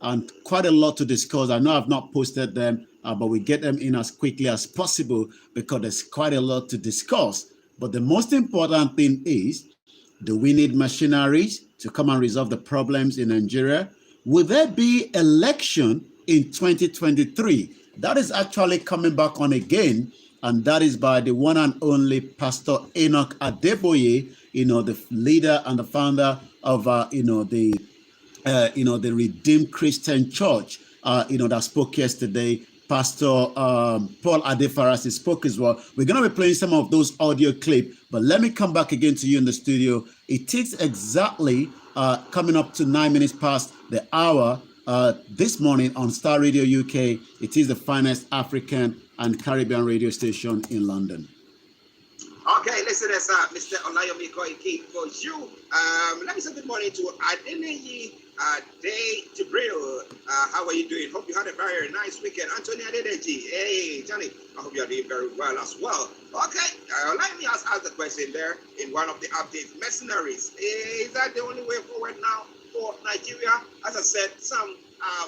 and quite a lot to discuss. I know I've not posted them, but we get them in as quickly as possible because there's quite a lot to discuss. But the most important thing is, do we need machineries to come and resolve the problems in Nigeria? Will there be election in 2023? That is actually coming back on again, and that is by the one and only Pastor Enoch Adeboye, the leader and the founder of, the Redeemed Christian Church, that spoke yesterday. Pastor Paul Adefarasi spoke as well. We're going to be playing some of those audio clips, but let me come back again to you in the studio. It is exactly coming up to 9 minutes past the hour this morning on Starr Radio UK. It is the finest African and Caribbean radio station in London. Okay, listeners, Mr. Olayomi Koiki for you. Let me say good morning to Adeneyi Day Jibril. How are you doing? Hope you had a very nice weekend. Anthony Adeneji. Hey, Johnny. I hope you are doing very well as well. Okay, let me ask the question there in one of the updates. Mercenaries. Is that the only way forward now for Nigeria? As I said, some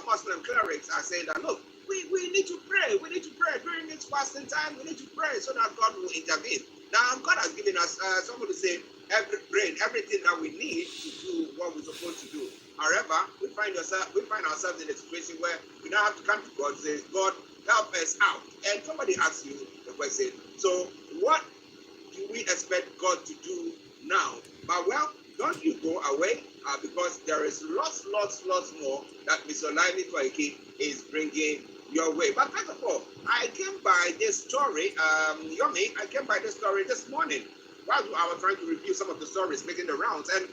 Muslim clerics are saying that, look, we need to pray. We need to pray during this fasting time. We need to pray so that God will intervene. Now, God has given us, somebody say, everything that we need to do what we're supposed to do. However, we find ourselves in a situation where we now have to come to God and say, God, help us out. And somebody asks you the question, so what do we expect God to do now? But well, don't you go away because there is lots more that Mr. Olayomi Koiki is bringing your way. But first of all, I came by this story, Yomi, I came by this story this morning while I was trying to review some of the stories making the rounds, and it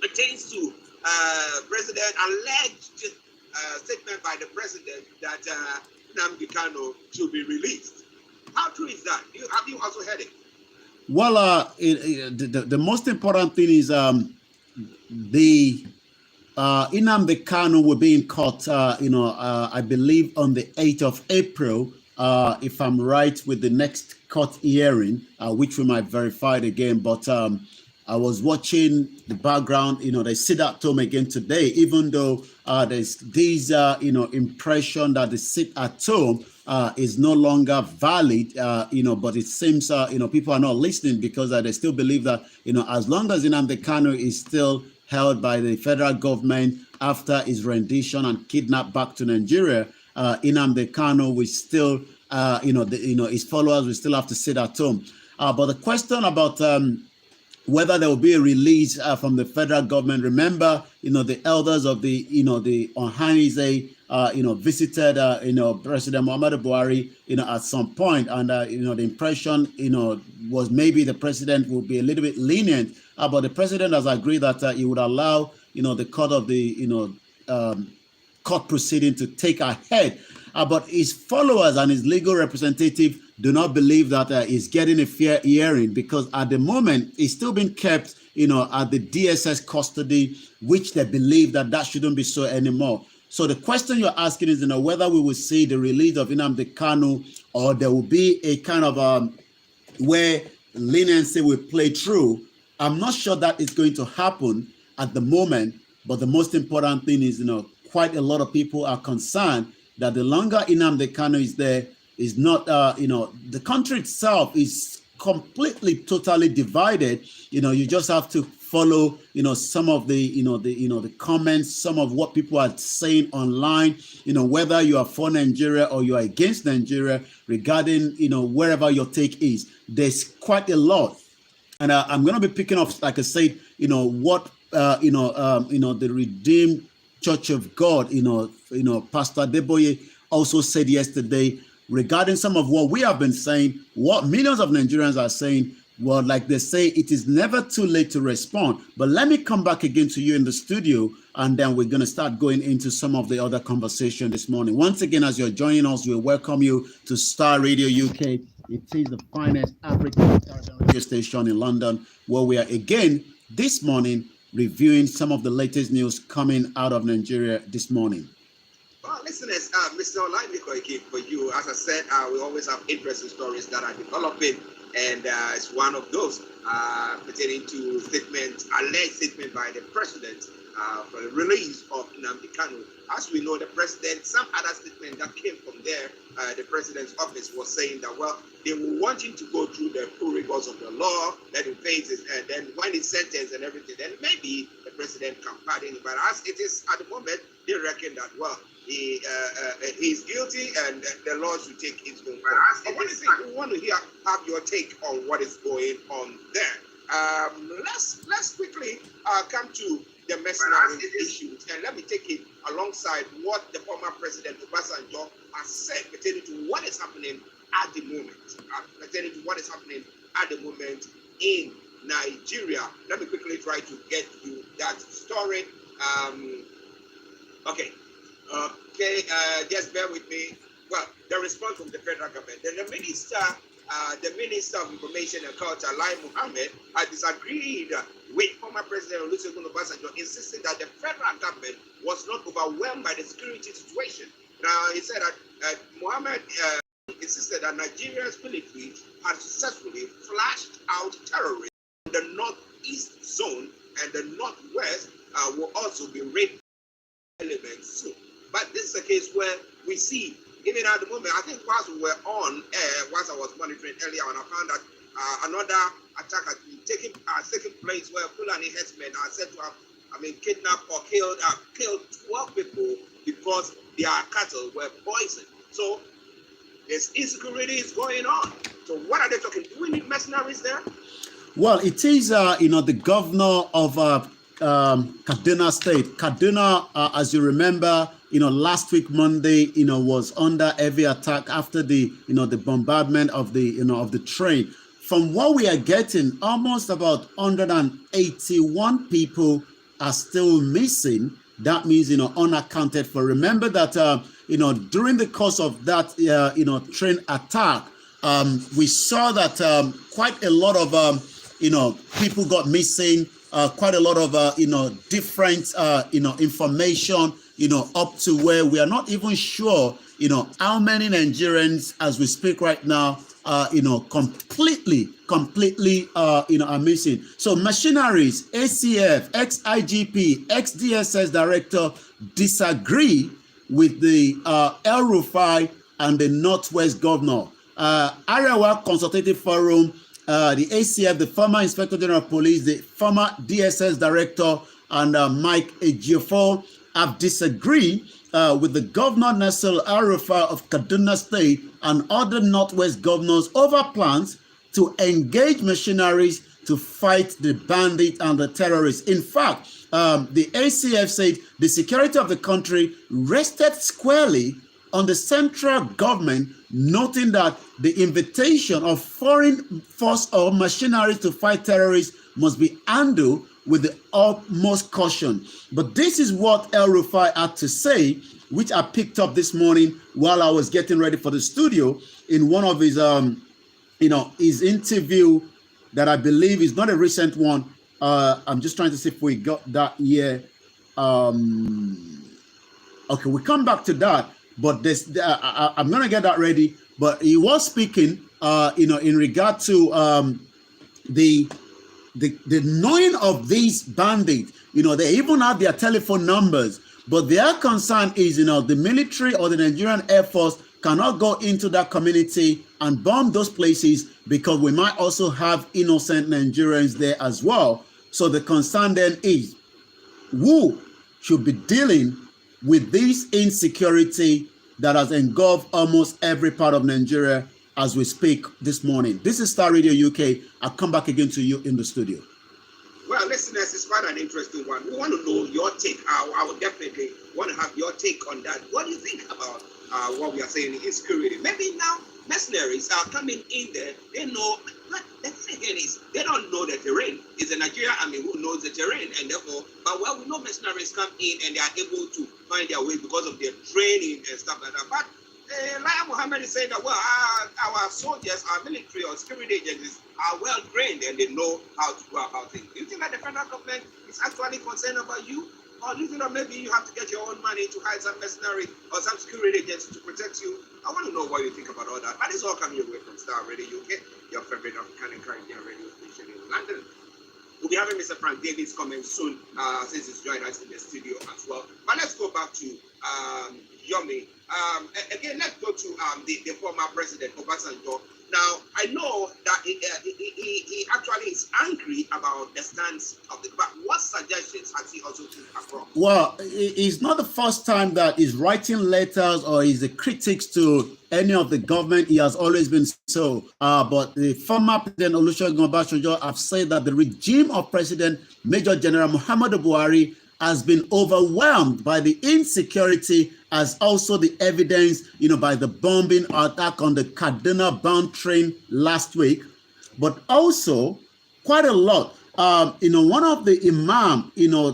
pertains to President alleged statement by the president that Nnamdi Kanu should be released. How true is that? Have you also heard it? Well, the most important thing is Nnamdi Kanu will be in court, I believe on the 8th of April, if I'm right, with the next court hearing, which we might verify it again. But I was watching the background, they sit at home again today, even though there's this, impression that the sit at home is no longer valid, but it seems, people are not listening because they still believe that, as long as Nnamdi Kanu is still held by the federal government after his rendition and kidnapped back to Nigeria, Nnamdi Kanu will still, his followers will still have to sit at home. But the question about whether there will be a release from the federal government, remember, the elders of the Ohanize, visited, President Muhammadu Buhari, at some point, and the impression, was maybe the president will be a little bit lenient. But the president has agreed that he would allow, the court of the, court proceeding to take ahead. But his followers and his legal representative do not believe that he's getting a fair hearing, because at the moment he's still being kept, at the DSS custody, which they believe that shouldn't be so anymore. So the question you're asking is, whether we will see the release of Nnamdi Kanu, or there will be a kind of where leniency will play through. I'm not sure that is going to happen at the moment, but the most important thing is, quite a lot of people are concerned that the longer Nnamdi Kanu is there, is not, the country itself is completely, totally divided. You just have to follow, some of the, the comments, some of what people are saying online, whether you are for Nigeria or you are against Nigeria regarding, wherever your take is. There's quite a lot. And I'm going to be picking up, like I said, what, the Redeemed Church of God, Pastor Adeboye also said yesterday regarding some of what we have been saying, what millions of Nigerians are saying. Well, like they say, it is never too late to respond. But let me come back again to you in the studio, and then we're going to start going into some of the other conversation this morning. Once again, as you're joining us, we welcome you to Starr Radio UK. It is the finest African radio station in London, where we are again this morning reviewing some of the latest news coming out of Nigeria this morning. Well, listeners, Mr. Olayomi Koiki, for you, as I said, we always have interesting stories that are developing and it's one of those pertaining to alleged statement by the president for the release of Nnamdi Kanu. As we know, the president, some other statement that came from there, the president's office was saying that, well, they were wanting to go through the full rigors of the law, let him face it, and then when he's sentenced and everything, then maybe the president can pardon him. But as it is at the moment, they reckon that, well, he's guilty and the law should take its own course. But what do you think? We want to have your take on what is going on there. Let's quickly come to the mercenary issues, and let me take it alongside what the former president Obasanjo has said pertaining to what is happening at the moment. In Nigeria. Let me quickly try to get you that story. Okay, just bear with me. Well, the response from the federal government. The Minister of Information and Culture, Lai Mohammed, has disagreed with former President Olusegun Obasanjo, insisting that the federal government was not overwhelmed by the security situation. Now, he said that Mohammed insisted that Nigeria's military had successfully flashed out terrorists in the northeast zone, and the northwest will also be raided elements soon. But this is a case where we see, even at the moment, I think whilst we were on air, whilst I was monitoring earlier on, I found that another attack has been taking place where Fulani herdsmen are said to have, kidnapped or killed 12 people because their cattle were poisoned. So this insecurity is going on. So what are they talking? Do we need mercenaries there? Well, it is, the governor of Kaduna State. Kaduna, as you remember, last week Monday, was under heavy attack after the bombardment of the train. From what we are getting, almost about 181 people are still missing. That means, unaccounted for. Remember that, during the course of that, train attack, we saw that quite a lot of, people got missing. Quite a lot of, different, information, up to where we are not even sure, how many Nigerians, as we speak right now, completely, are missing. So machineries, ACF, ex-IGP, ex-DSS director disagree with the El Rufai and the Northwest governor. Arewa Consultative Forum, the ACF, the former Inspector General of Police, the former DSS Director, and Mike Ejiofor have disagreed with the Governor Nasir El-Rufai of Kaduna State and other Northwest governors over plans to engage mercenaries to fight the bandits and the terrorists. In fact, the ACF said the security of the country rested squarely on the central government, noting that the invitation of foreign force or machinery to fight terrorists must be handled with the utmost caution. But this is what El Rufai had to say, which I picked up this morning while I was getting ready for the studio in one of his, his interview that I believe is not a recent one. I'm just trying to see if we got that here. Okay, we come back to that. But this, I'm going to get that ready. But he was speaking, in regard to the knowing of these bandits. They even have their telephone numbers. But their concern is, the military or the Nigerian Air Force cannot go into that community and bomb those places because we might also have innocent Nigerians there as well. So the concern then is who should be dealing with this insecurity that has engulfed almost every part of Nigeria as we speak this morning. This is Star Radio UK. I'll come back again to you in the studio. Well, listeners, it's quite an interesting one. We want to know your take. I would definitely want to have your take on that. What do you think about what we are saying in insecurity? Maybe now mercenaries are coming in there. They know, but the thing is, they don't know the terrain. It's a Nigerian army who knows the terrain, and therefore, but well, we know mercenaries come in and they are able to find their way because of their training and stuff like that. But Lai Mohammed is saying that, well, our soldiers, our military or security agencies are well trained and they know how to go about things. Do you think that the federal government is actually concerned about you? Or do you think that maybe you have to get your own money to hire some mercenary or some security agents to protect you? I want to know what you think about all that. And it's all coming your way from Starr Radio UK, your favorite African and Caribbean radio station in London. We'll be having Mr. Frank Davis coming soon, since he's joined us in the studio as well. But let's go back to Yomi. Again, let's go to the former president, Obasanjo. Now, I know that he actually is angry about the stance of the, but what suggestions has he also put across? Well, it's not the first time that he's writing letters or he's a critics to any of the government. He has always been so. But the former President Olusegun Obasanjo have said that the regime of President Major General Muhammadu Buhari has been overwhelmed by the insecurity, as also the evidence, by the bombing attack on the Kaduna-bound train last week, but also quite a lot. One of the imam,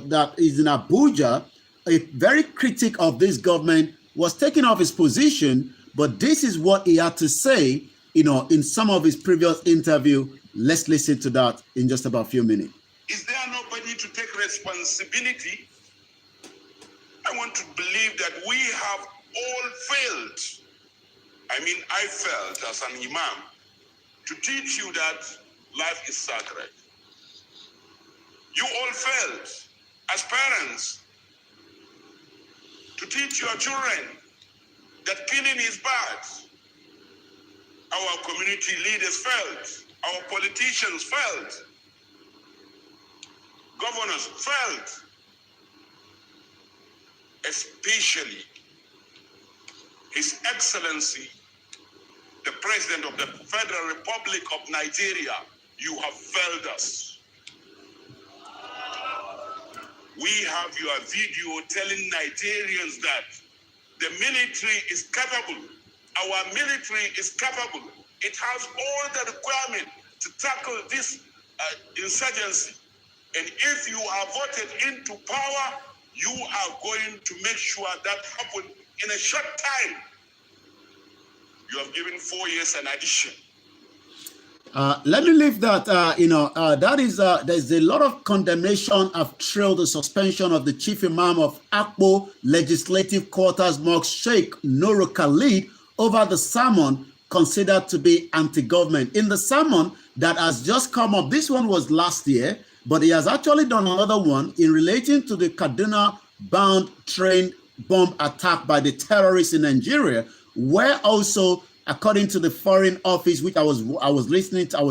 that is in Abuja, a very critic of this government, was taken off his position, but this is what he had to say, in some of his previous interview. Let's listen to that in just about a few minutes. Is there nobody to take responsibility? I want to believe that we have all failed. I failed as an imam to teach you that life is sacred. You all failed as parents to teach your children that killing is bad. Our community leaders failed. Our politicians failed. Governors failed, especially His Excellency, the President of the Federal Republic of Nigeria. You have failed us. We have your video telling Nigerians that the military is capable. Our military is capable. It has all the requirement to tackle this insurgency. And if you are voted into power, you are going to make sure that happens in a short time. You have given 4 years an addition. Let me leave that. That is there's a lot of condemnation of trailed the suspension of the chief imam of Akpo Legislative Quarters Mosque, Sheikh Nuru Khalid, over the sermon considered to be anti-government. In the sermon that has just come up, this one was last year, but he has actually done another one in relating to the Kaduna-bound train bomb attack by the terrorists in Nigeria, where also, according to the Foreign Office, which I was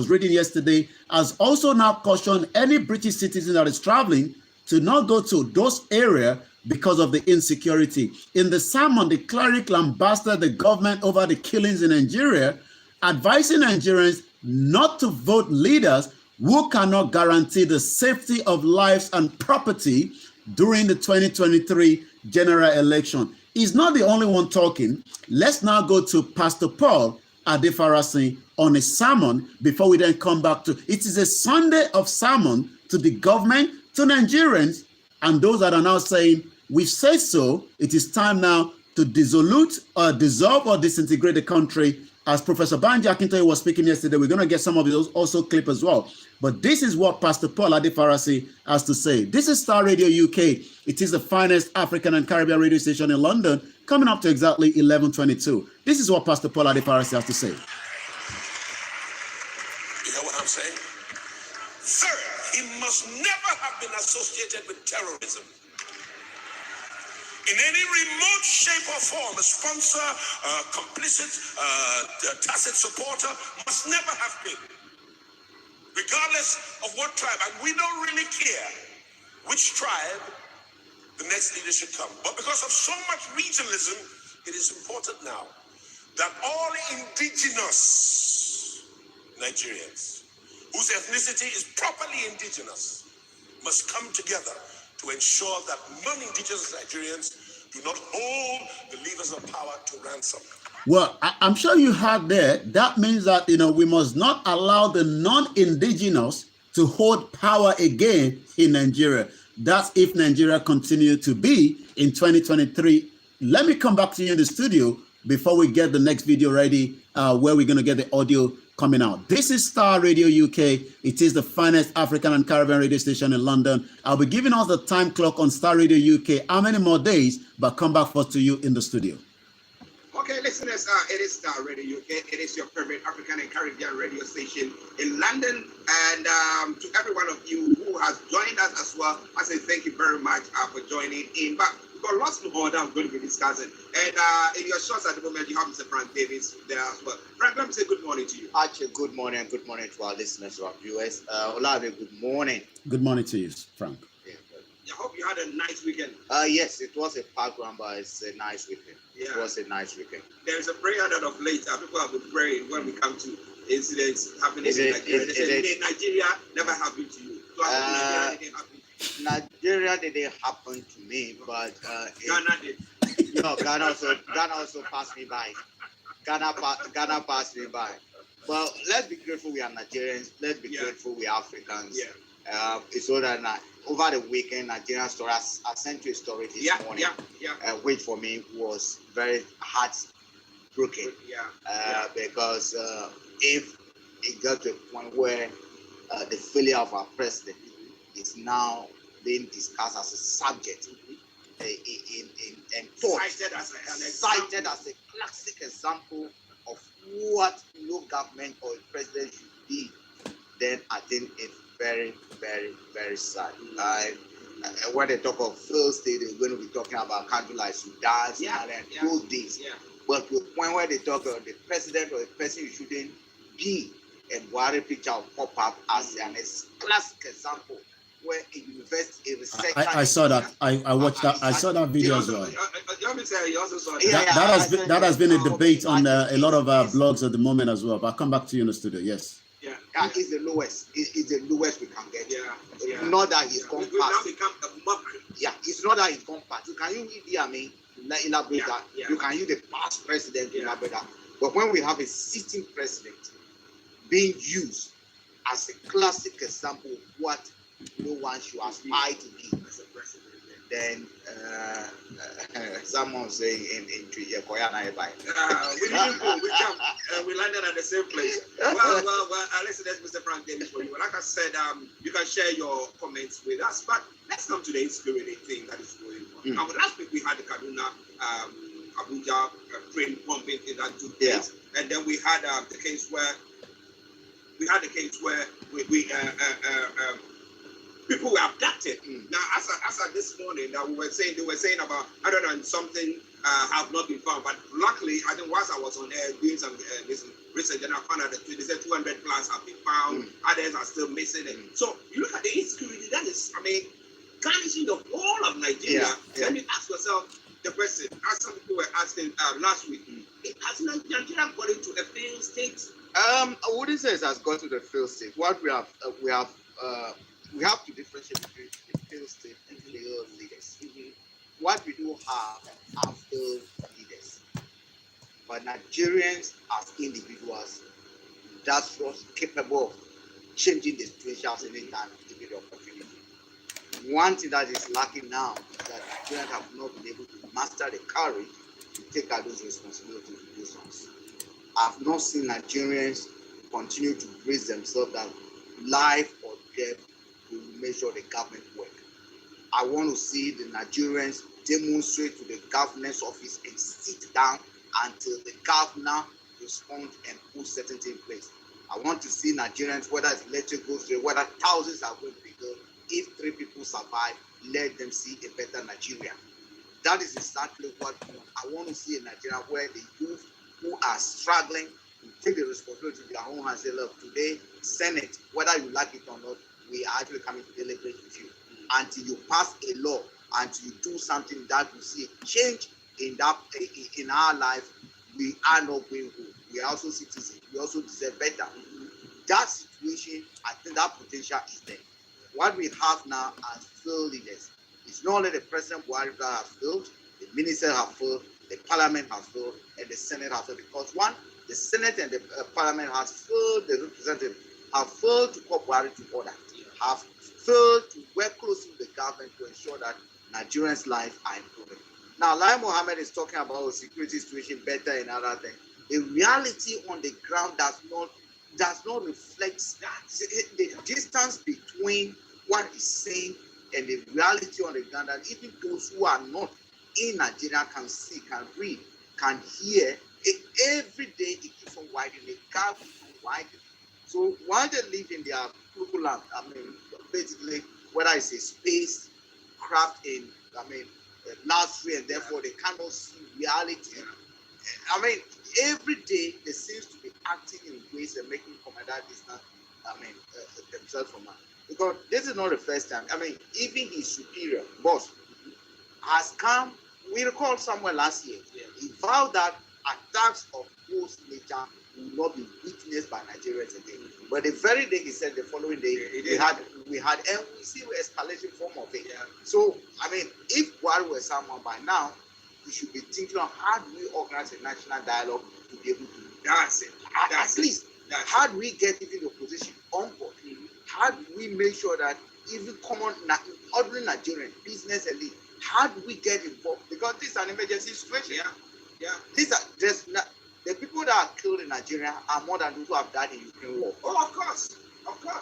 reading yesterday, has also now cautioned any British citizen that is traveling to not go to those areas because of the insecurity. In the sermon, the cleric lambasted the government over the killings in Nigeria, advising Nigerians not to vote leaders who cannot guarantee the safety of lives and property during the 2023 general election. He's not the only one talking. Let's now go to Pastor Paul Adefarasi on a sermon before we then come back to it. Is a Sunday of sermon to the government, to Nigerians, and those that are now saying, we've said so, it is time now to dissolve or disintegrate the country. As Professor Banji Akintoye was speaking yesterday, we're going to get some of those also clip as well. But this is what Pastor Paul Adefarasi has to say. This is Starr Radio UK. It is the finest African and Caribbean radio station in London, coming up to exactly 11:22. This is what Pastor Paul Adefarasi has to say. You hear what I'm saying? Third, he must never have been associated with terrorism. In any remote shape or form, a sponsor, complicit, tacit supporter must never have been, regardless of what tribe. And we don't really care which tribe the next leader should come. But because of so much regionalism, it is important now that all indigenous Nigerians, whose ethnicity is properly indigenous, must come together to ensure that non-indigenous Nigerians do not hold the levers of power to ransom. Well, I'm sure you heard there. That means that, we must not allow the non-indigenous to hold power again in Nigeria. That's if Nigeria continue to be in 2023. Let me come back to you in the studio before we get the next video ready, where we're going to get the audio coming out. This is Star Radio UK. It is the finest African and Caribbean radio station in London. I'll be giving us the time clock on Star Radio UK. How many more days? But come back first to you in the studio. Okay, listeners, it is Star Radio UK. It is your favorite African and Caribbean radio station in London. And to every one of you who has joined us as well, I say thank you very much for joining in. But we've got lots more that I'm going to be discussing. And in your shots at the moment, you have Mr. Frank Davis there as well. Frank, let me say good morning to you. Actually, good morning and good morning to our listeners, to our viewers. Olave, good morning. Good morning to you, Frank. I hope you had a nice weekend. Yes, it was a packed one, but it's a nice weekend. Yeah. It was a nice weekend. There is a prayer that of late, people have been praying when we come to incidents happening in Nigeria. They say, Nigeria never happened to you. So Nigeria didn't happen to you. Nigeria didn't happen to me, but Ghana did. No, Ghana also passed me by. Ghana passed me by. Well, let's be grateful we are Nigerians. Let's be grateful we are Africans. Yeah. It's all that over the weekend, Nigerian story. I sent you a story this morning, which for me was very heartbroken. Because if it got to a point where the failure of our president is now being discussed as a subject and taught, cited as a classic example of what no government or a president should be, then I think it's very, very, very sad. When they talk of failed state, they're going to be talking about countries like Sudan, those days. But to a point where they talk of the president or the person you shouldn't be, and Buhari picture will pop up as an classic example where a university, a researcher. I saw that. I watched that. I saw that video as well. You also saw that. That has been a debate on a lot of blogs at the moment as well. But I'll come back to you in the studio. Yes. That is the lowest. It's the lowest we can get. Not that he's gone We now past. become a mockery. It's not that he's gone past. You can use Idi Amin to elaborate that. You can use the past president to elaborate that. But when we have a sitting president being used as a classic example of what no one should aspire to be as a president, then someone saying in Koyana we didn't go. We jumped. We landed at the same place. Well, listen, that's Mr. Frank Davis for you. Like I said, you can share your comments with us. But let's come to the insecurity thing that is going on. Last week we had the Kaduna, Abuja train bombing thing that took place, and then we had the case where people were abducted. Now, as of this morning, that they were saying about 100 and something have not been found. But luckily, I think once I was on air doing some research, and I found out that they said 200 plus have been found. Others are still missing. So you look at the insecurity. That is, garnishing the whole of Nigeria. Then you ask yourself the question, as some people were asking last week, has Nigeria got into a failed state? I wouldn't say it has got to the failed state. What we have to differentiate between the failed state and failed leaders. What we do have are failed leaders. But Nigerians as individuals, that's what's capable of changing the situation at any time to give the opportunity. One thing that is lacking now is that Nigerians have not been able to master the courage to take out those responsibilities with those ones. I've not seen Nigerians continue to brace themselves that life or death will make sure the government work. I want to see the Nigerians demonstrate to the governor's office and sit down until the governor responds and puts certainty in place. I want to see Nigerians, whether it's electric goes through, whether thousands are going to be killed, if 3 people survive, let them see a better Nigeria. That is exactly what I want to see in Nigeria, where the youth who are struggling to take the responsibility to their own hands and say, look, today, Senate, whether you like it or not, we are actually coming to deliberate with you. Until you pass a law, until you do something that will see a change in our life, we are not going home. We are also citizens. We also deserve better. That situation, I think that potential is there. What we have now as failed leaders, it's not only the President Buhari that has failed, the ministers have failed, the Parliament has failed, and the Senate has failed. Because one, the Senate and the Parliament has failed, the representatives have failed to call Buhari to order, have failed to work closely with the government to ensure that Nigerians' lives are improving. Now, Lai Mohammed is talking about security situation better and other things. The reality on the ground does not reflect the distance between what he's saying and the reality on the ground. And even those who are not in Nigeria can see, can read, can hear. Every day it keeps on widening. The gap keeps on widening. So while they live in their local land, basically, whether it's a space craft in, nursery, and therefore they cannot see reality. Every day they seems to be acting in ways and making from that distance, themselves from man. Because this is not the first time. Even his superior boss has come. We recall somewhere last year. Yeah. He vowed that attacks of those nature will not be witnessed by Nigerians again. Mm-hmm. But the very day he said, the following day, we had, and we see the escalation form of it. Yeah. So, if Buhari were someone by now, we should be thinking of how do we organize a national dialogue to be able to do that. At least, how do we get even the opposition on board? Mm-hmm. How do we make sure that even ordinary Nigerian business elite, how do we get involved? Because this is an emergency situation. Yeah. These are just not, the people that are killed in Nigeria are more than those who have died in Ukraine war. Oh, of course.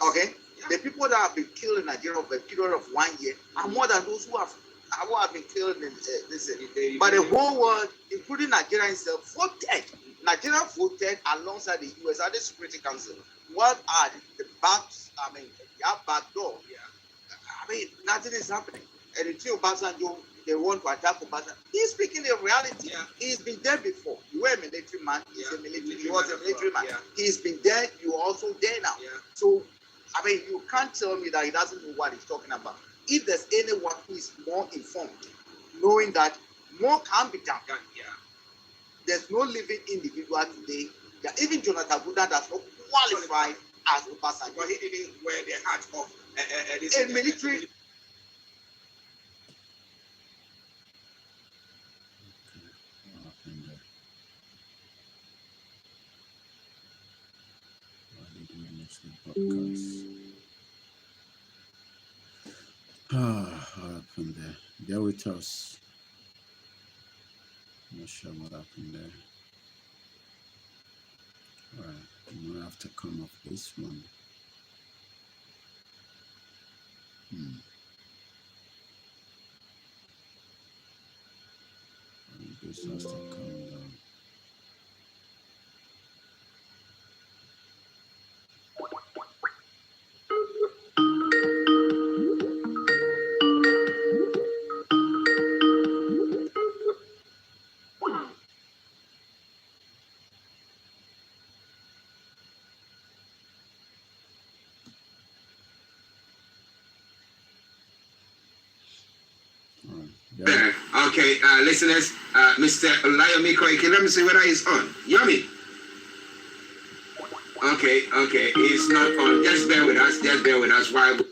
Okay. Yeah. The people that have been killed in Nigeria over a period of 1 year are more than those who have been killed in this. But the whole world, including Nigeria itself, voted. Nigeria voted alongside the US at the Security Council. What are the backs? Their back door. Yeah. Nothing is happening. And the two Obasanjo, they want to attack Obasanjo. He's speaking the reality. Yeah. He's been there before. You were a military man. He was a military man. Yeah. He's been there. You're also there now. Yeah. So, you can't tell me that he doesn't know what he's talking about. If there's anyone who is more informed, knowing that more can be done. Yeah. There's no living individual today. That even Jonathan Buddha does not qualify as Obasanjo. But he didn't wear the hat of a military. What happened there? They're with us. Not sure what happened there. All right, I'm gonna have to come off this one. This has to come down. Okay, listeners, Mr. Olayomi Koiki, let me see whether he's on. Yomi. Okay, he's not on. Just bear with us while. London.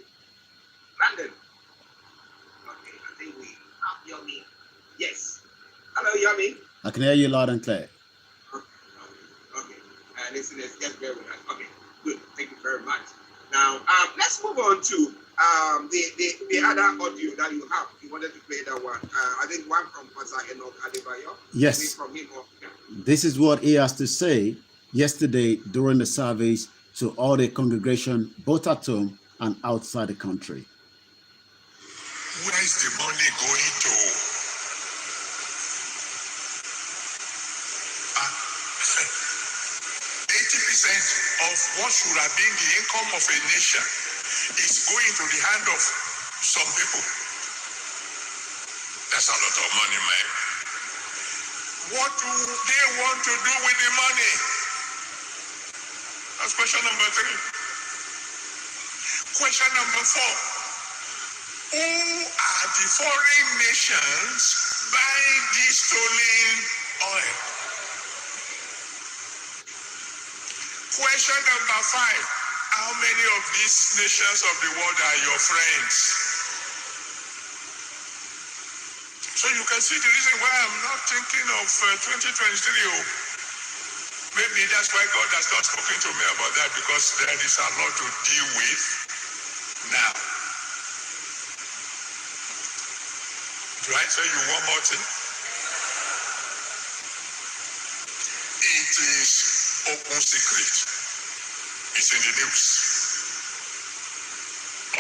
Okay, I think we have Yomi. Yes. Hello, Yomi. I can hear you loud and clear. Okay. Listeners, just bear with us. Okay, good. Thank you very much. Now, let's move on to the other audio that you have. You wanted to play that one. I think one from Pastor Enoch Adebayo. Yes. From him. This is what he has to say yesterday during the service to all the congregation, both at home and outside the country. Where is the money going to? 80% of what should have been the income of a nation is going to the hand of some people. That's a lot of money, man. What do they want to do with the money? That's question number 3. Question number 4. Who are the foreign nations buying this stolen oil? Question number 5. How many of these nations of the world are your friends? So you can see the reason why I'm not thinking of 2023. Maybe that's why God has not spoken to me about that, because there is a lot to deal with now. Do I tell you one more thing? It is open secret. It's in the news.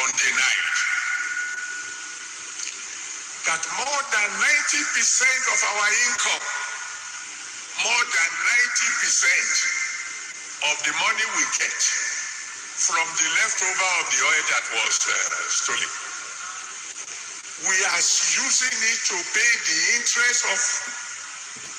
On day 9. That more than 90% of our income, more than 90% of the money we get from the leftover of the oil that was stolen, we are using it to pay the interest of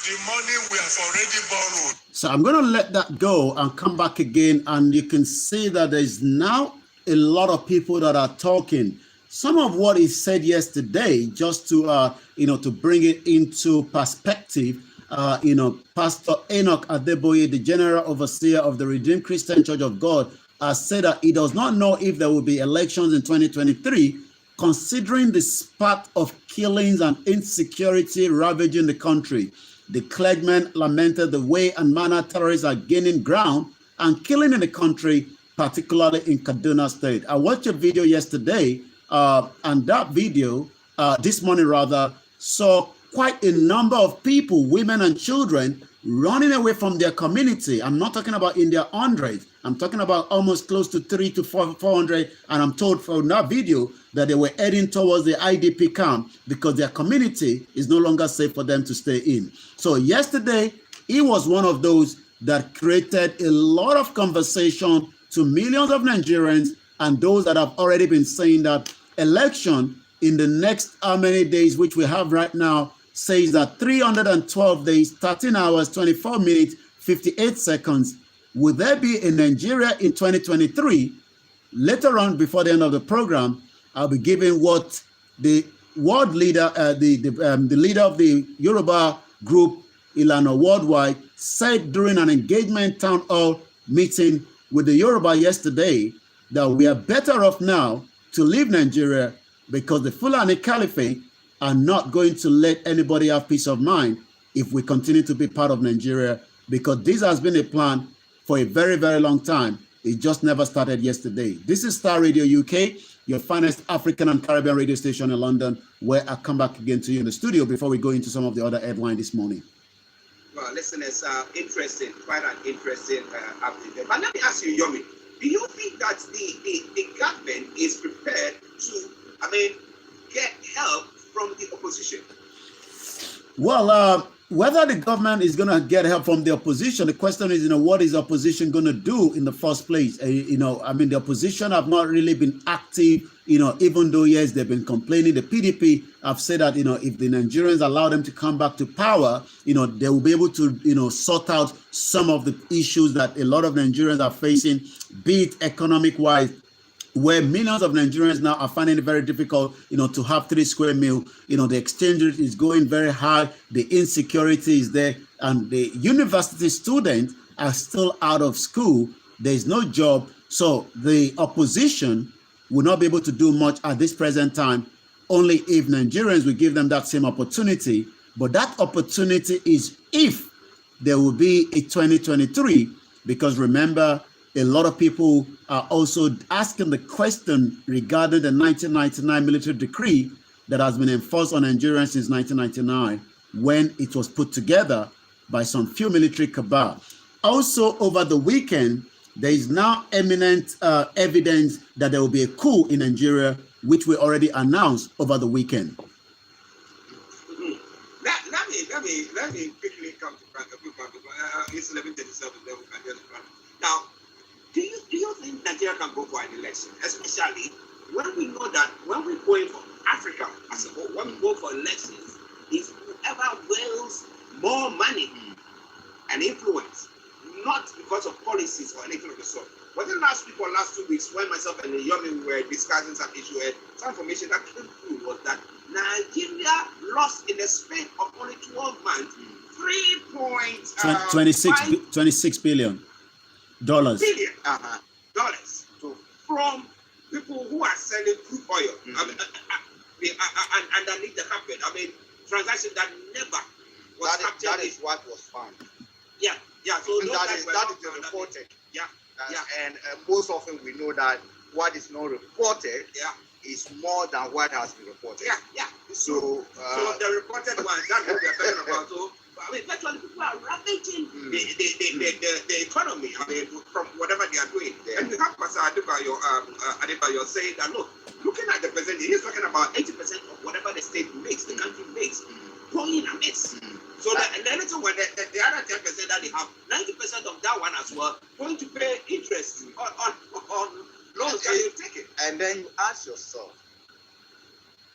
the money we have already borrowed. So I'm going to let that go and come back again, and you can see that there's now a lot of people that are talking. Some of what he said yesterday, just to to bring it into perspective, Pastor Enoch Adeboye, the General Overseer of the Redeemed Christian Church of God, has said that he does not know if there will be elections in 2023, considering the spat of killings and insecurity ravaging the country. The clergyman lamented the way and manner terrorists are gaining ground and killing in the country, particularly in Kaduna State. I watched a video yesterday, and that video, this morning rather, saw quite a number of people, women and children, running away from their community. I'm not talking about in their hundreds. I'm talking about almost close to 300 to 400. And I'm told from that video that they were heading towards the IDP camp because their community is no longer safe for them to stay in. So yesterday, he was one of those that created a lot of conversation to millions of Nigerians and those that have already been saying that election in the next how many days, which we have right now, says that 312 days, 13 hours, 24 minutes, 58 seconds. Will there be in Nigeria in 2023? Later on, before the end of the program, I'll be giving what the world leader, the leader of the Yoruba group, Ilana Worldwide, said during an engagement town hall meeting with the Yoruba yesterday, that we are better off now to leave Nigeria because the Fulani Caliphate are not going to let anybody have peace of mind if we continue to be part of Nigeria, because this has been a plan for a very, very long time. It just never started yesterday. This is Star Radio UK, your finest African and Caribbean radio station in London, where I come back again to you in the studio before we go into some of the other headlines this morning. Well, listen, it's interesting, quite an interesting update. But let me ask you, Yomi, do you think that the government is prepared to, get help from the opposition? Well, whether the government is going to get help from the opposition, the question is, what is the opposition going to do in the first place? The opposition have not really been active, even though, yes, they've been complaining. The PDP have said that, if the Nigerians allow them to come back to power, they will be able to, sort out some of the issues that a lot of Nigerians are facing, be it economic-wise, where millions of Nigerians now are finding it very difficult, to have 3 square meal. The exchange rate is going very high. The insecurity is there. And the university students are still out of school. There is no job. So the opposition will not be able to do much at this present time, only if Nigerians will give them that same opportunity. But that opportunity is if there will be a 2023, because remember, a lot of people are also asking the question regarding the 1999 military decree that has been enforced on Nigerians since 1999, when it was put together by some few military cabal. Also, over the weekend, there is now eminent evidence that there will be a coup in Nigeria, which we already announced over the weekend. Let me quickly come to it's 11:37. Now, do you think Nigeria can go for an election, especially when we know that when we're going for Africa as a whole, when we go for elections, is whoever wields more money and influence, not because of policies or anything of the sort. Within last week or last 2 weeks, when myself and Yomi were discussing some issue, some information that came through was that Nigeria lost in the span of only 12 months 26 billion dollars. Dollars from people who are selling crude oil underneath the carpet. Transaction that never was captured. That is what was found. Yeah. So that is reported. And most often we know that what is not reported is more than what has been reported. So the reported ones, that's what we're talking about. So virtually people are ravaging the economy, I mean, from whatever they are doing. Yeah. And you have Pastor Adebayo saying that, looking at the percentage, he's talking about 80% of whatever the state makes, the country makes, going amiss. So the little one, the other 10% that they have, 90% of that one as well, going to pay interest on loans that you're taking. And then you ask yourself,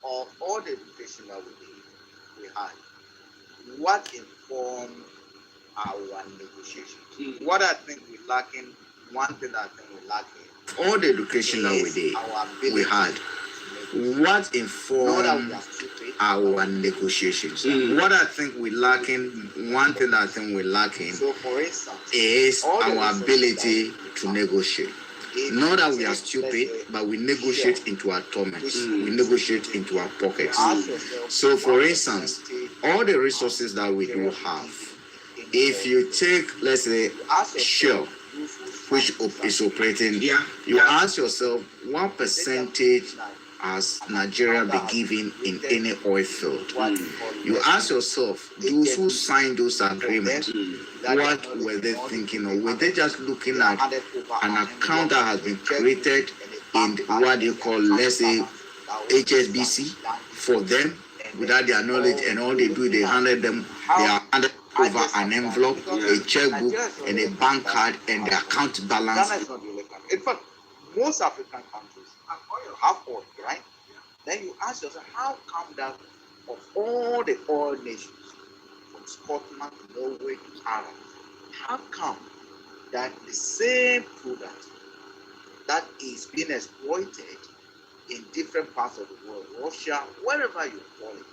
of all the education that we had, what informed our negotiations? What I think we're lacking, one thing that I think we're lacking, all the education that we had, what informed our negotiations? What I think we're lacking, one thing that I think we're lacking, so for instance, is our ability to negotiate. Not that we are stupid, but we negotiate into our torments. We negotiate into our pockets. So, for instance, all the resources that we do have, if you take, let's say, Shell, which is operating, you ask yourself, what percentage has Nigeria been given in any oil field? You ask yourself, those who signed those agreements, what were they thinking of? Were they just looking at an account that has been created in what you call, let's say, HSBC for them without their knowledge, and all they do, they handed them, they are handed over an envelope, a checkbook, and a bank card, and the account balance. In fact, most African countries have oil, right? Then you ask yourself, how come that of all the oil nations, from Scotland to Norway to Ireland, how come that the same product that is being exploited in different parts of the world, Russia, wherever you call it,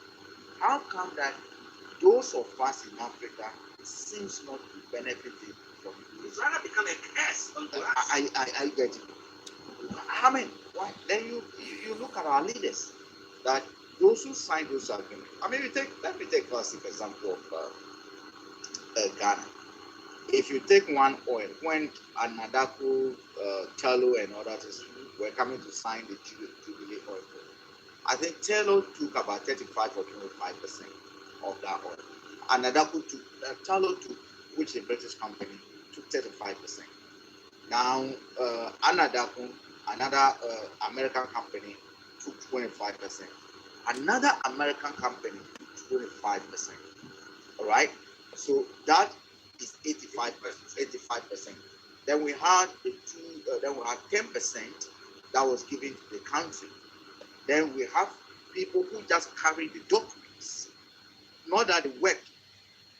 how come that those of us in Africa seems not to benefit from it? It's rather become a curse unto us. I get it. I mean, why? Then you look at our leaders, that those who signed those agreements. I mean, let me take classic example of Ghana. If you take one oil, when Anadaku, Tello, and others were coming to sign the Jubilee oil, I think Tello took about 35 or 25% of that oil. Anadaku took, Tello took, which is a British company, took 35%. Now, Anadaku, another American company, took 25%. Another American company took 25%. All right? So that is 85%. Then we had then we had 10% that was given to the country. Then we have people who just carry the documents, not that they work.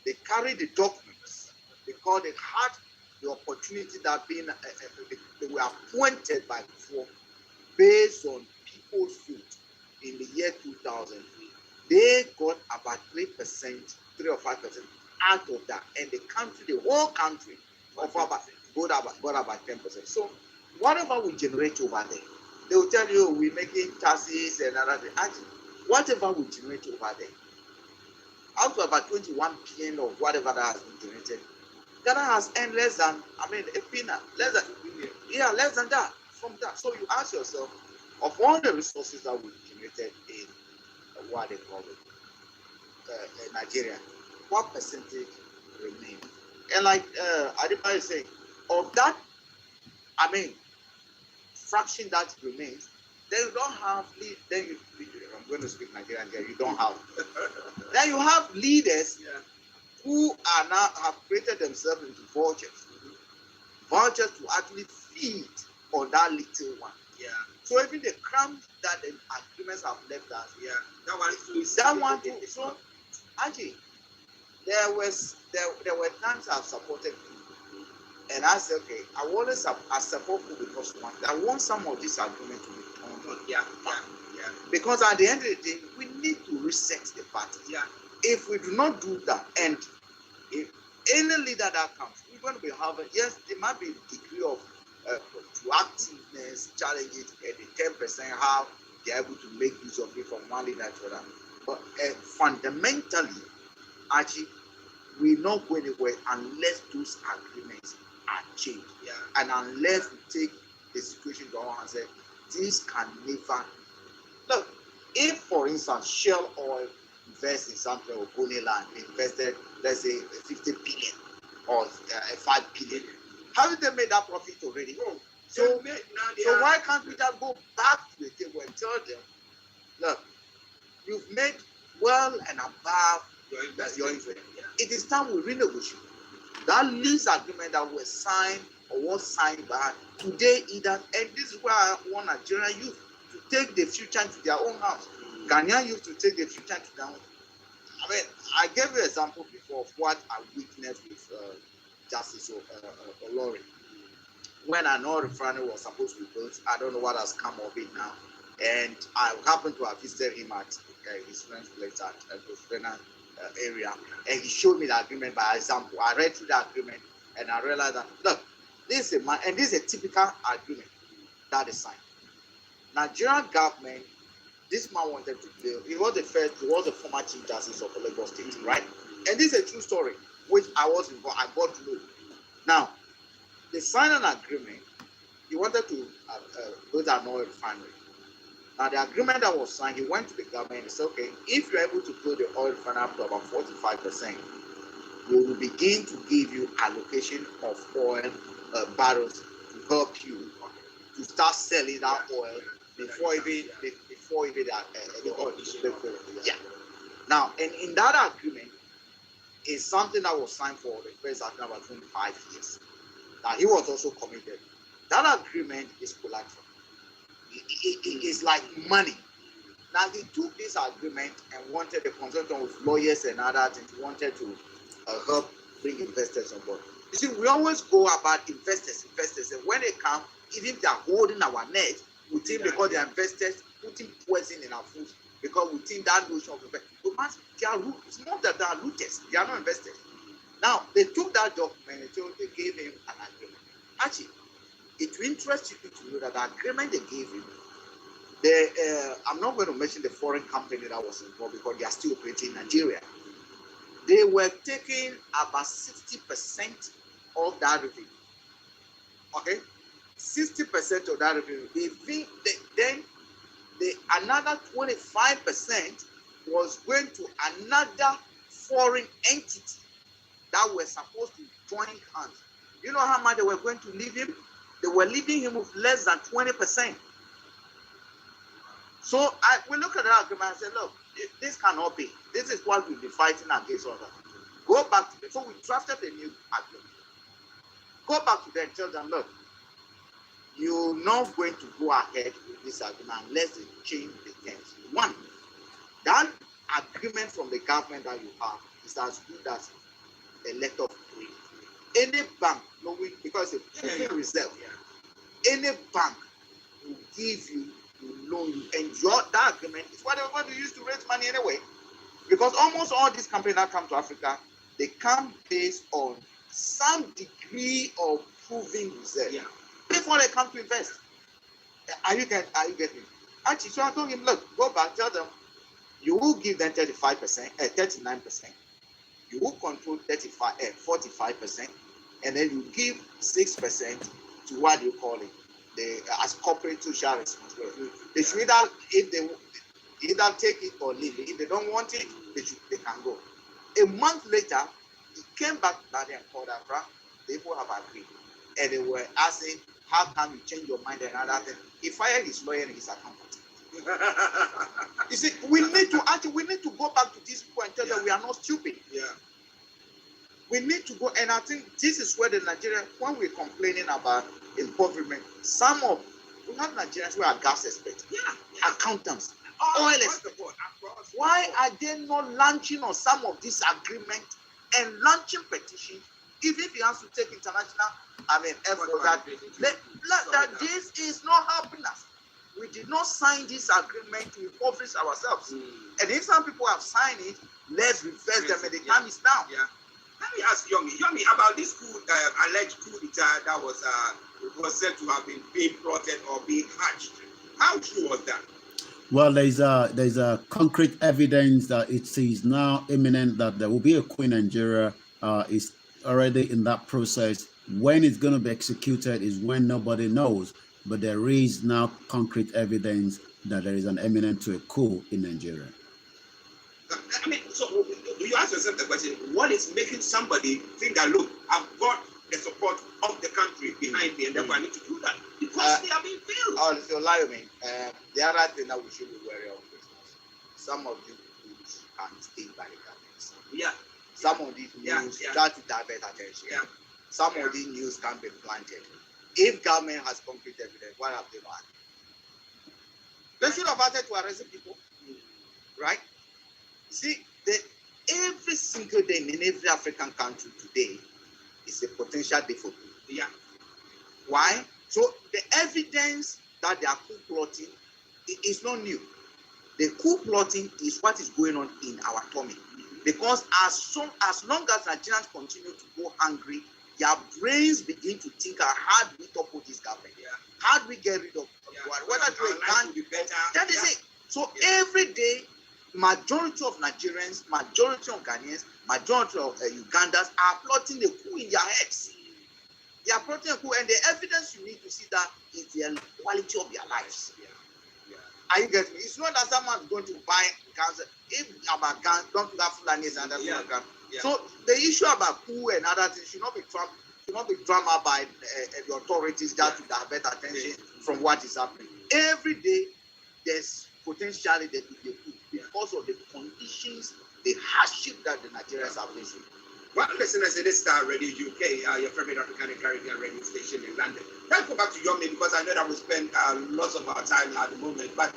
They carry the documents because they had the opportunity that being they were appointed by before based on people's vote in the year 2000. They got about 3%, 3 or 5% out of that, and the country, the whole country, got about 10%. So whatever we generate over there, they will tell you we're making taxes and other things. Actually, whatever we generate over there, out of about 21 billion or whatever that has been generated, Ghana has earned less than, I mean, a peanut, less than that from that. So you ask yourself, of all the resources that we generated in what they call it, Nigeria, what percentage remains? And like Adebayo is saying, of that, I mean, fraction that remains, then you don't have, I'm going to speak Nigerian here, you don't have. Then you have leaders who are now have created themselves into vultures. Vultures to actually feed on that little one. Yeah. So even the crumbs that the agreements have left us, that one too. So actually, there were times I've supported people, and I said, okay, I support people because one, I want some of this agreement to be turned on. Yeah. Because at the end of the day, we need to reset the party. Yeah. If we do not do that, and if any leader that comes, we're going to be having, yes, there might be a degree of proactiveness, challenges, and the 10% how they're able to make use of it from one leader to another. But fundamentally, actually, we're not going anywhere unless those agreements are changed. Yeah. And unless we take the situation to our hands and say, this can never. Look, if, for instance, Shell Oil invests in something or Bonny Land invested, let's say, 50 billion, or 5 billion. Haven't they made that profit already? Oh, So, now so why can't we just go back to the table and tell them, look, you've made well and above your investment. It is time we renegotiate. That lease agreement that was signed or was signed by today either, and this is where I want Nigerian youth to take the future into their own house. Ghanaian youth to take the future into their own. I mean, I gave you an example before of what I witnessed with Justice Olori. When an oil refinery was supposed to be built, I don't know what has come of it now. And I happened to have visited him at his friend's place at the area, and he showed me the agreement by example. I read through the agreement and I realized that, look, this is this is a typical agreement that is signed. Nigerian government, this man wanted to build. He was the former Chief Justice of Lagos State, right? And this is a true story, which I was involved. I got to know. Now, they signed an agreement. He wanted to build an oil refinery. Now, the agreement that was signed, he went to the government and said, okay, if you're able to build the oil refinery up to about 45%, we will begin to give you allocation of oil barrels to help you to start selling that oil before even the oil. Yeah. Now, and in that agreement is something that was signed for the first agreement about 25 years. Now, he was also committed. That agreement is collateral. It is like money. Now, they took this agreement and wanted the consultant with lawyers and other things, wanted to help bring investors on board. You see, we always go about investors, and when they come, even if they are holding our net, we think because they are investors, putting poison in our food, because we think that notion of investment. But it's not that they are looters, they are not investors. Now, they took that document and they gave him an agreement. Actually, it will interest you to know that the agreement they gave him, I'm not going to mention the foreign company that was involved because they are still operating in Nigeria. They were taking about 60% of that revenue. Okay? 60% of that revenue. Then another 25% was going to another foreign entity that were supposed to join hands. You know how much they were going to leave him? They were leaving him with less than 20%. So we look at that agreement and say, look, this cannot be. This is what we'll be fighting against others. Go back to them. So we drafted a new agreement. Go back to them and tell them, look, you're not going to go ahead with this agreement unless they change the terms. One, that agreement from the government that you have is as good as a letter of credit. Any bank, because it's a reserve, any bank will give you, will loan you, and that agreement is what they're going to use to raise money anyway. Because almost all these companies that come to Africa, they come based on some degree of proving reserve before they come to invest. Are you getting me? Actually, so I told him, look, go back, tell them, you will give them 39%, you will control 45%, and then you give 6% to what you call it, as corporate social responsibility. They should either take it or leave it. If they don't want it, they can go. A month later, he came back to Nadia and called Accra. They both have agreed. And they were asking, how come you change your mind and other things? He fired his lawyer and his accountant. You see, we need to go back to these people and tell them we are not stupid. Yeah. We need to go, and I think this is where the Nigerians, when we're complaining about impoverishment, we have Nigerians who are gas experts, accountants, oil experts. Why are they not launching on some of these agreements and launching petitions, even if you have to take international, effort that this is not helping us. We did not sign this agreement to impoverish ourselves. And if some people have signed it, let's reverse them, and the time is now. Yeah. Let me ask Yomi about this alleged coup d'etat that was said to have been being plotted or being hatched. How true was that? Well, there's a concrete evidence that it is now imminent that there will be a coup in Nigeria. Is already in that process. When it's going to be executed is when nobody knows. But there is now concrete evidence that there is an imminent to a coup in Nigeria. So you ask yourself the question, what is making somebody think that, look, I've got the support of the country behind me and therefore I need to do that? Because they are being failed. Oh, so Lyomi, the other thing that we should be wary of is some of these news can stay by the government. Yeah. Some of these news try to divert attention. Yeah. Some of these news can be planted. If government has concrete evidence, why have they not? They should have wanted to arrest the people, right? See, every single day in every African country today is a potential day for coup. Yeah. Why? So the evidence that they are coup plotting is not new. The coup plotting is what is going on in our tummy. Because as long as Nigerians continue to go hungry, their brains begin to think, how do we topple this government? Yeah. How do we get rid of whether to a gang? That is it. So every day, majority of Nigerians, majority of Ghanaians, majority of Ugandans are plotting a coup in their heads. They are plotting a coup, and the evidence you need to see that is the quality of their lives. Are you getting me? It's not that someone is going to buy guns. If about guns, don't do that Fulanis and that's not gun. So the issue about coup and other things should not be drummed up by the authorities just to divert attention from what is happening. Every day there's potentially the coup because of the conditions, the hardship that the Nigerians are facing. Well, listeners, it is Starr Radio UK, your favorite African and Caribbean radio station in London. Let's go back to Yomi because I know that we spend lots of our time at the moment, but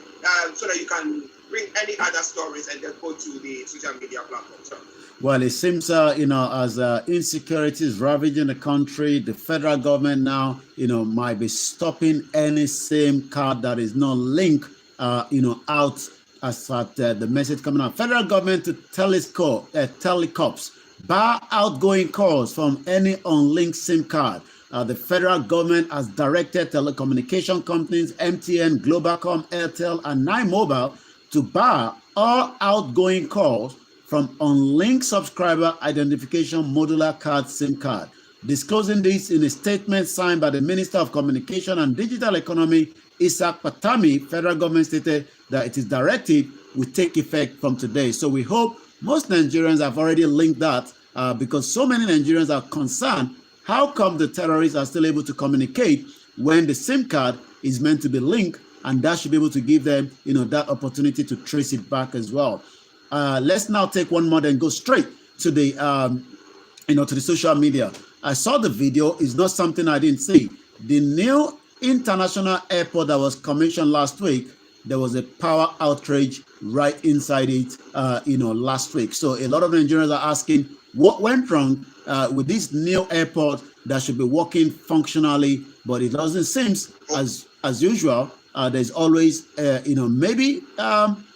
so that you can bring any other stories and then go to the social media platforms. So. Well, it seems, as insecurity is ravaging the country, the federal government now, might be stopping any SIM card that is not linked, out as at the message coming out. Federal government to telecoms, bar outgoing calls from any unlinked SIM card. The federal government has directed telecommunication companies, MTN, Globalcom, Airtel, and Nine Mobile to bar all outgoing calls from unlinked subscriber identification modular card SIM card. Disclosing this in a statement signed by the Minister of Communication and Digital Economy, Isaac Patami, federal government stated that it is directed will take effect from today. So we hope most Nigerians have already linked that because so many Nigerians are concerned. How come the terrorists are still able to communicate when the SIM card is meant to be linked, and that should be able to give them, that opportunity to trace it back as well. Let's now take one more and go straight to the, to the social media. I saw the video. It's not something I didn't see. The new international airport that was commissioned last week, there was a power outage right inside it, last week. So a lot of Nigerians are asking what went wrong with this new airport that should be working functionally, but it doesn't seem as usual. There's always, maybe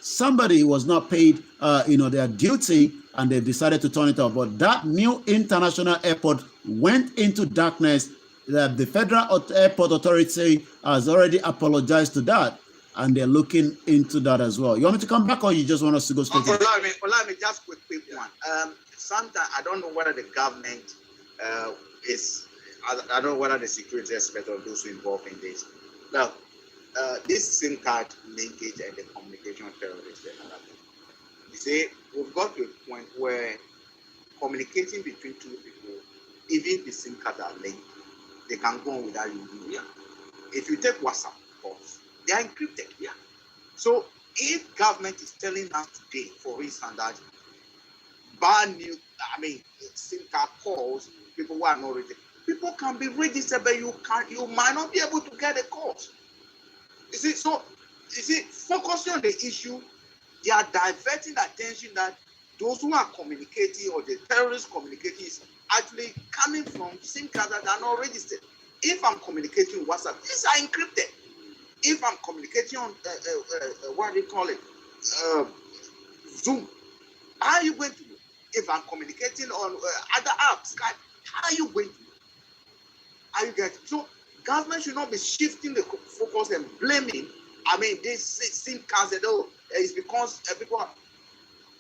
somebody was not paid, their duty and they've decided to turn it off. But that new international airport went into darkness. The Federal Airport Authority has already apologized to that, and they're looking into that as well. You want me to come back, or you just want us to go straight? Allow me just quick one. Sometimes I don't know whether the government I don't know whether the security expert or those who involved in this. Now, this SIM card linkage and the communication terrorists and other things. You see, we've got to a point where communicating between two people, even the SIM cards are linked, they can go on without you. Yeah. If you take WhatsApp calls, they are encrypted. Yeah. So if government is telling us today, for instance, that SIM card calls, people who are not registered, people can be registered, but you might not be able to get a call. Focusing on the issue, they are diverting attention that those who are communicating or the terrorists communicating is actually coming from SIM cards that are not registered. If I'm communicating WhatsApp, these are encrypted. If I'm communicating on what do you call it, Zoom, how are you going to do? If I'm communicating on other apps, Skype, how are you going to do? Are you getting? So government should not be shifting the focus and blaming. This SIM cards it's because people.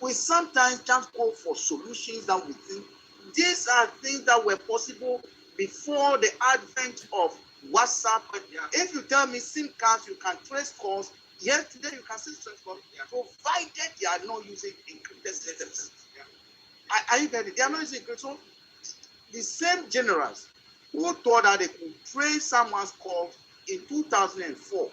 We sometimes just go for solutions that we think these are things that were possible before the advent of WhatsApp. Yeah. If you tell me SIM cards, you can trace calls. Yes, today you can still trace calls, provided they are not using encrypted systems. Yeah. Are you getting it? They are not using it. So the same generals who thought that they could trace someone's call in 2004,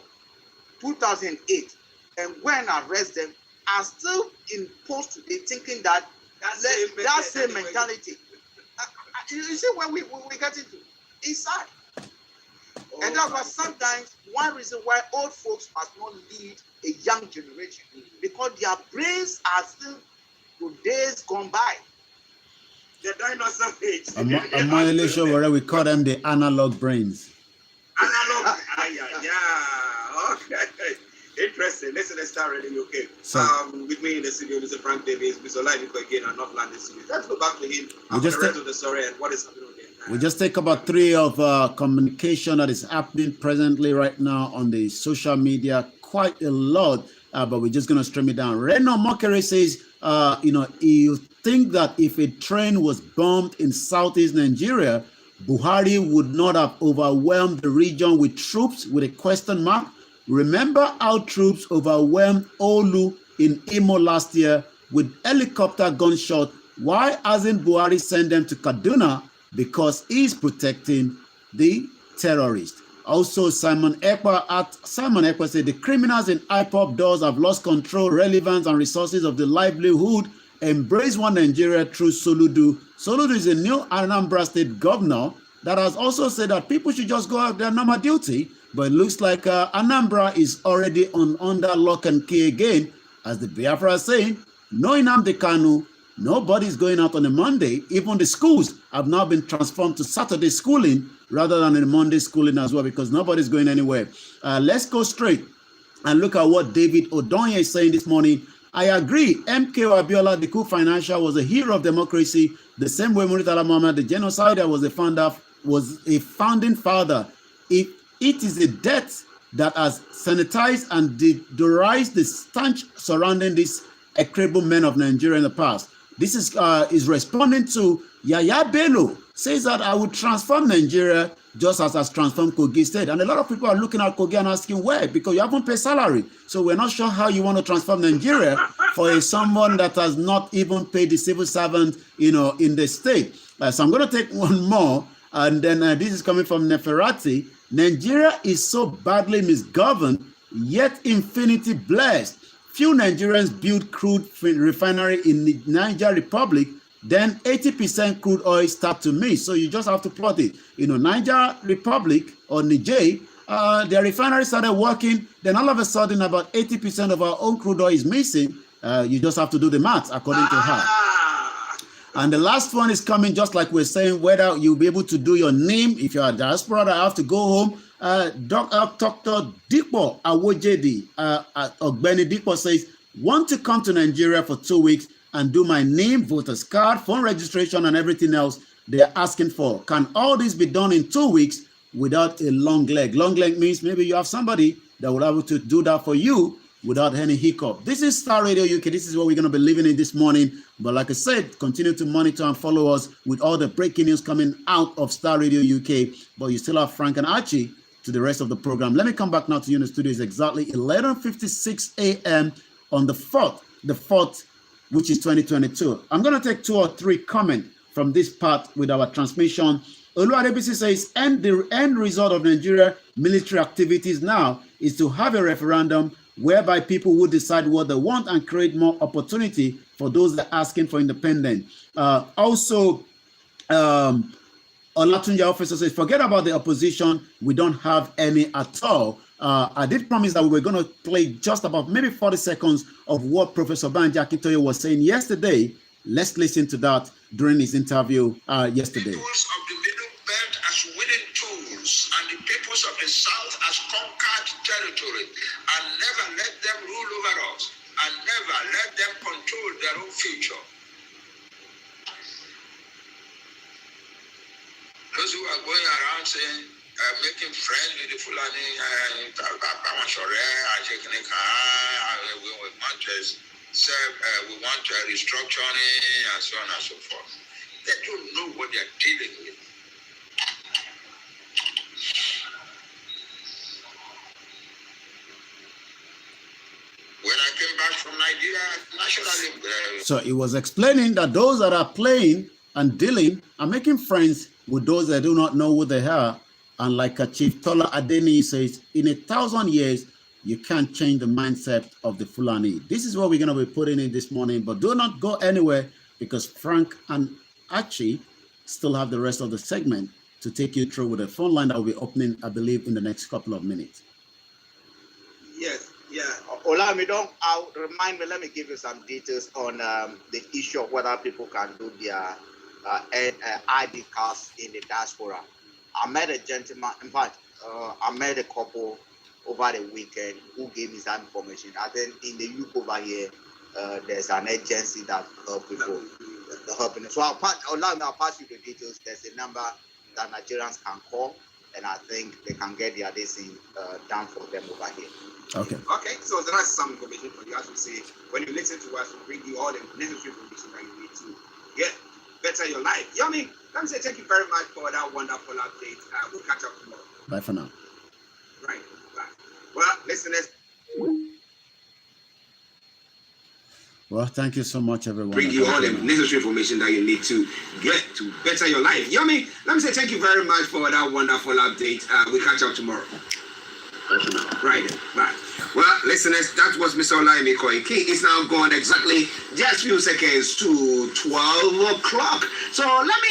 2008, and go and arrest them are still in post today thinking that that same mentality. You see where we get into? It's sad. And that's why sometimes one reason why old folks must not lead a young generation, because their brains are still to days gone by. The dinosaur age. I'm not really sure whether we call them the analog brains. Analog. Yeah. Okay. Interesting. Listen to Starr Radio UK. So, with me in the studio, Mr. Frank Davis, Mr. Olajimi again, and North London studio. Let's go back to him after the rest of the story and what is happening on the we just take about 3 of communication that is happening presently right now on the social media. Quite a lot, but we're just going to stream it down. Reno Mokere says, you think that if a train was bombed in southeast Nigeria, Buhari would not have overwhelmed the region with troops with a question mark? Remember how troops overwhelmed Olu in Imo last year with helicopter gunshot? Why hasn't Buhari sent them to Kaduna? Because he's protecting the terrorists. Also, Simon Ekpa said the criminals in IPOP doors have lost control, relevance, and resources of the livelihood. Embrace one Nigeria through Soludo. Soludo is a new Anambra State governor that has also said that people should just go out their normal duty. But it looks like Anambra is already under lock and key again. As the Biafra is saying, no Nnamdi Kanu, nobody's going out on a Monday. Even the schools have now been transformed to Saturday schooling rather than a Monday schooling as well, because nobody's going anywhere. Let's go straight and look at what David Odonye is saying this morning. I agree. MKO Abiola, the coup financial, was a hero of democracy, the same way Murtala Muhammad, the genocider, was a founding father. It is a death that has sanitized and deodorized the stench surrounding these incredible men of Nigeria in the past. This is responding to Yaya Bello, says that I would transform Nigeria just as has transformed Kogi State. And a lot of people are looking at Kogi and asking why, because you haven't paid salary. So we're not sure how you want to transform Nigeria for someone that has not even paid the civil servant, in the state. So I'm going to take one more, and then this is coming from Neferati. Nigeria is so badly misgoverned, yet infinity blessed. Few Nigerians build crude refinery in the Niger Republic, then 80% crude oil start to miss. So you just have to plot it. Niger Republic or Niger, their refinery started working, then all of a sudden about 80% of our own crude oil is missing. You just have to do the math according to her. And the last one is coming, just like we're saying, whether you'll be able to do your name. If you're a diaspora, I have to go home. Dr. Dipo Awojedi, Ogbeni Dipo says, want to come to Nigeria for 2 weeks and do my name, voters card, phone registration, and everything else they're asking for. Can all this be done in 2 weeks without a long leg? Long leg means maybe you have somebody that will be able to do that for you without any hiccup. This is Starr Radio UK. This is what we're going to be living in this morning. But like I said, continue to monitor and follow us with all the breaking news coming out of Starr Radio UK. But you still have Frank and Archie to the rest of the program. Let me come back now to you in the studio. It's exactly 11:56 a.m. on the 4th, which is 2022. I'm going to take 2 or 3 comments from this part with our transmission. Oluwadebisi says, the end result of Nigeria military activities now is to have a referendum whereby people will decide what they want and create more opportunity for those that are asking for independence. Olatunja officer says, forget about the opposition. We don't have any at all. I did promise that we were going to play just about maybe 40 seconds of what Professor Banji Akintoye was saying yesterday. Let's listen to that during his interview yesterday. Peoples of the Middle Belt as winning tools and the peoples of the South as conquered territory, and never let them rule over us, and never let them control their own future. Those who are going around saying, making friends with the Fulani, we want restructuring and so on and so forth. They don't know what they're dealing with. When I came back from Nigeria So he was explaining that those that are playing and dealing are making friends with those that do not know who they are. And like Chief Tola Adeni says, in 1,000 years, you can't change the mindset of the Fulani. This is what we're going to be putting in this morning, but do not go anywhere because Frank and Archie still have the rest of the segment to take you through with a phone line that will be opening, I believe, in the next couple of minutes. Yes, yeah. Olami, remind me, let me give you some details on the issue of whether people can do their ID cards in the diaspora. I met a gentleman, in fact, I met a couple over the weekend who gave me some information. I think in the UK over here, there's an agency that helps people. Helping them. So I'll pass you the details. There's a number that Nigerians can call, and I think they can get their thing done for them over here. Okay. Okay, so that's some information for you. As we say, when you listen to us, we bring you all the necessary information that you need to get better your life. Yummy, let me say thank you very much for that wonderful update. We'll catch up tomorrow. Bye for now. Right, bye. Well, listeners. Well, thank you so much, everyone. Bring you all the necessary information that you need to get to better your life. Yummy, let me say thank you very much for that wonderful update. We'll catch up tomorrow. Right, bye. Well, listeners, that was Mr. Olaimi Koiki. It's now gone exactly just few seconds to 12 o'clock. So let me